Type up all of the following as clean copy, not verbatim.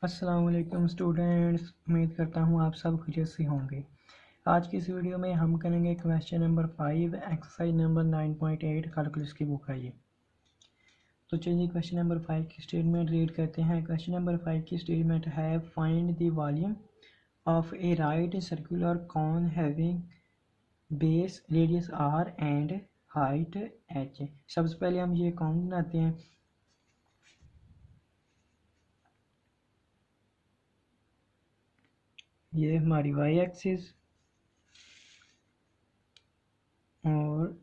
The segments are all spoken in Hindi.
अस्सलाम वालेकुम स्टूडेंट्स, उम्मीद करता हूँ आप सब खैरियत से होंगे। आज की इस वीडियो में हम करेंगे question number 5 exercise number 9.8 calculus की बुक है ये। तो चलिए क्वेश्चन नंबर 5 की स्टेटमेंट रीड करते हैं। क्वेश्चन नंबर 5 की स्टेटमेंट है find the volume of a right circular cone having base radius R and height H. सबसे पहले हम ये कॉन बनाते हैं। ये हमारी वाई एक्सिस और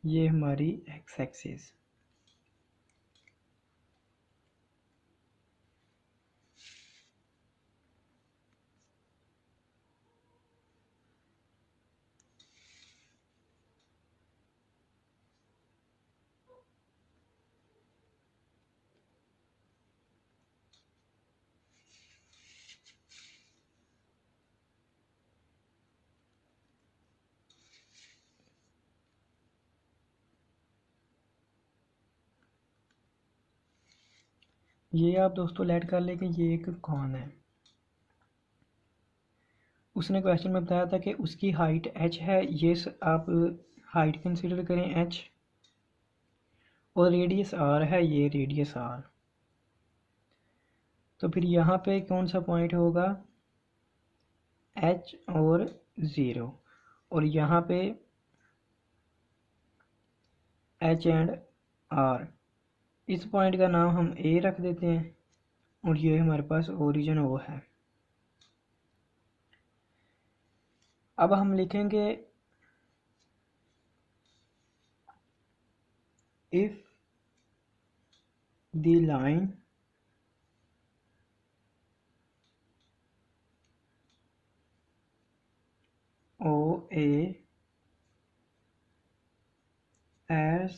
ये हमारी एक्स एक्सिस। ये आप दोस्तों लेट कर लें कि ये एक कॉन है। उसने क्वेश्चन में बताया था कि उसकी हाइट h है। ये आप हाइट कंसीडर करें h, और रेडियस r है, ये रेडियस r। तो फिर यहाँ पे कौन सा पॉइंट होगा, h और 0, और यहाँ पे h एंड r। इस पॉइंट का नाम हम a रख देते हैं, और ये हमारे पास ओरिजिन o है। अब हम लिखेंगे if the line OA as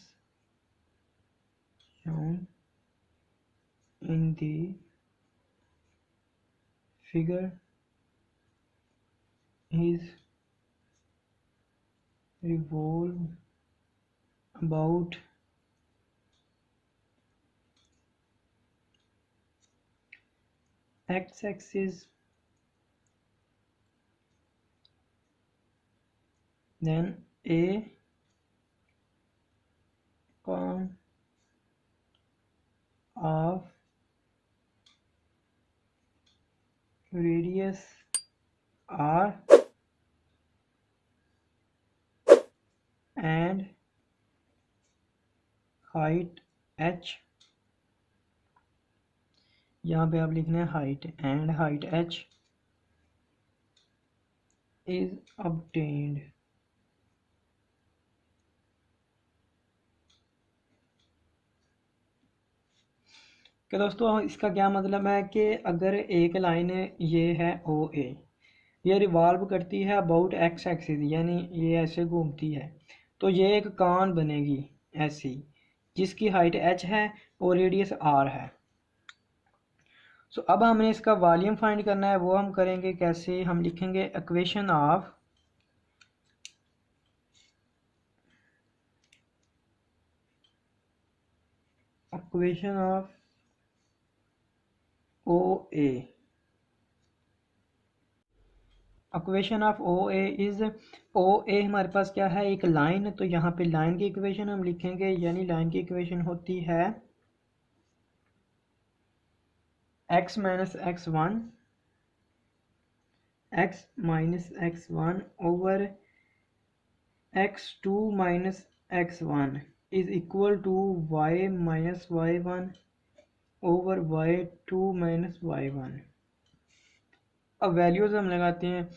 shown in the figure is revolved about x-axis, then a cone of radius r and height h। यहाँ पे आप लिखना है height and height h is obtained। कि दोस्तों इसका क्या मतलब है कि अगर एक लाइन ये है OA, ये रिवॉल्व करती है अबाउट एक्स एक्सिस, यानी ये ऐसे घूमती है, तो ये एक कान बनेगी ऐसी, जिसकी हाइट h है और रेडियस r है। सो अब हमने इसका वॉल्यूम फाइंड करना है। वो हम करेंगे कैसे, हम लिखेंगे equation of OA। Equation of OA is, OA हमारे पास क्या है, एक लाइन। तो यहाँ पे लाइन की इक्वेशन हम लिखेंगे, यानी लाइन की इक्वेशन होती है x minus x1 over x2 minus x1 is equal to y minus y1 over y2 minus y1। अब वैल्यूज हम लगाते हैं।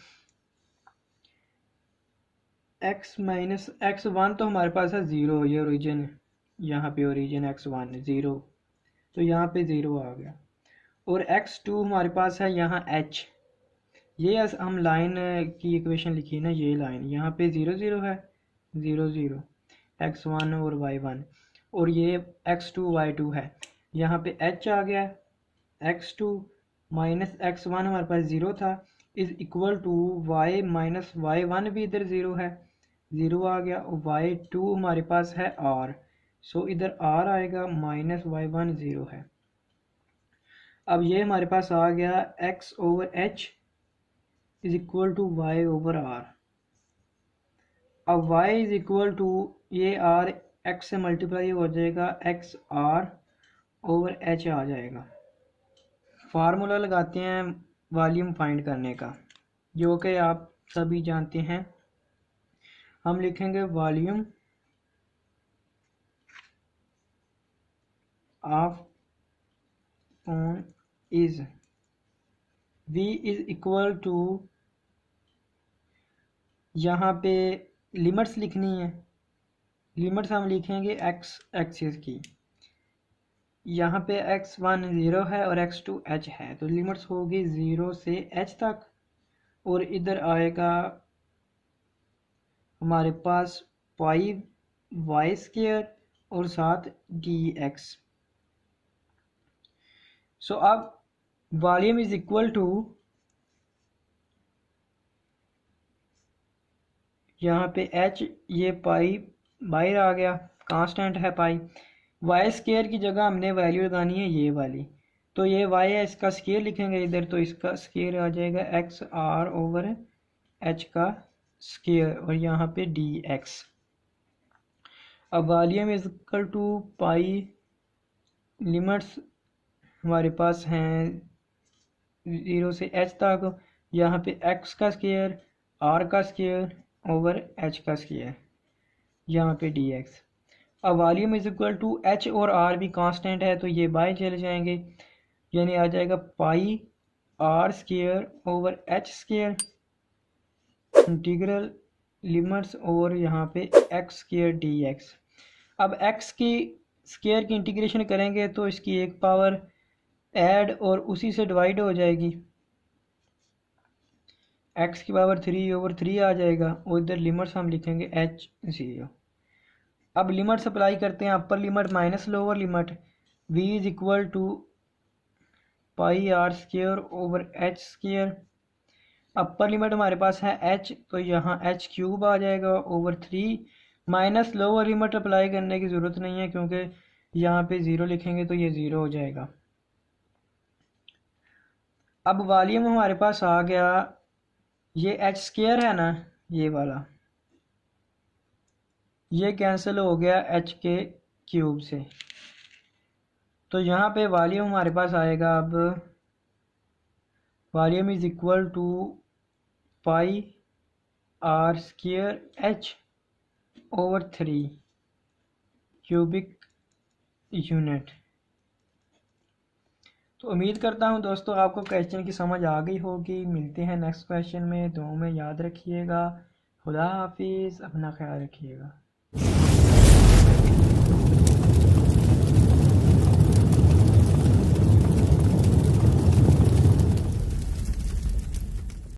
x माइनस x1 तो हमारे पास है 0, ये ओरिजिन, यहाँ पे ओरिजिन x1 0, तो यहाँ पे 0 आ गया। और x2 हमारे पास है यहाँ h, ये हम लाइन की इक्वेशन लिखी ना, ये लाइन यहाँ पे 0 0 है, 0 0 x1 और y1, और ये x2 y2 है, यहाँ पे h आ गया। x2 माइनस x1 हमारे पास 0 था, is equal to y minus y1 भी इधर 0 है, 0 आ गया। और y2 हमारे पास है r, सो इधर आर आएगा माइनस वाई वन 0 है। अब ये हमारे पास आ गया X over H is equal to Y over R. अब y इज इक्वल टू ये r x से मल्टीप्लाई हो जाएगा, x r ओवर h आ जाएगा। फार्मूला लगाते हैं वॉल्यूम फाइंड करने का, जो कि आप सभी जानते हैं। हम लिखेंगे volume of cone is v is equal to, यहाँ पे लिमिट्स लिखनी है। लिमिट्स हम लिखेंगे x एक्सिस की, यहाँ पे x1 0 है और x2 h है, तो लिमिट्स होगी 0 से h तक। और इधर आएगा हमारे पास पाई वाई स्क्वायर और साथ dx। सो अब वॉल्यूम इज इक्वल टू, यहाँ पे h ये पाई बाहर आ गया, कांस्टेंट है पाई। वाई स्क्वायर की जगह हमने वैल्यू लगानी है ये वाली, तो ये y है, इसका स्क्वायर लिखेंगे इधर, तो इसका स्क्वायर आ जाएगा एक्स आर ओवर h का स्क्वायर और यहाँ पे dx। अब volume is equal to pi, limits हमारे पास हैं 0 से h तक, यहाँ पे x का स्क्वायर r का स्क्वायर ओवर h का स्क्वायर, यहाँ पे dx। अब volume is equal to h और r भी कांस्टेंट है, तो ये बाय चले जाएंगे, यानी आ जाएगा pi r square over h square integral limits और यहाँ पे x स्क्वायर dx। अब x की स्क्वायर की इंटीग्रेशन करेंगे तो इसकी एक पावर ऐड और उसी से डिवाइड हो जाएगी, x की पावर 3 ओवर 3 आ जाएगा, और इधर लिमिट्स हम लिखेंगे h 0। अब लिमिट्स अप्लाई करते हैं, upper limit minus lower limit, v is equal to pi R square over H square. Upper limit हमारे पास है h, तो यहाँ h क्यूब आ जाएगा over 3, minus lower limit apply करने की ज़रूरत नहीं है क्योंकि यहाँ पे 0 लिखेंगे तो ये 0 हो जाएगा। अब वॉल्यूम हमारे पास आ गया, ये h स्क्वायर है ना ये वाला, ये कैंसिल हो गया h के क्यूब से, तो यहाँ पे वॉल्यूम हमारे पास आएगा, अब volume is equal to pi R square h over 3 cubic unit. तो उम्मीद करता हूँ दोस्तों आपको क्वेश्चन की समझ आ गई होगी। मिलते हैं नेक्स्ट क्वेश्चन में, दुआओं में याद रखिएगा। खुदा हाफिज़, अपना ख्याल रखिएगा।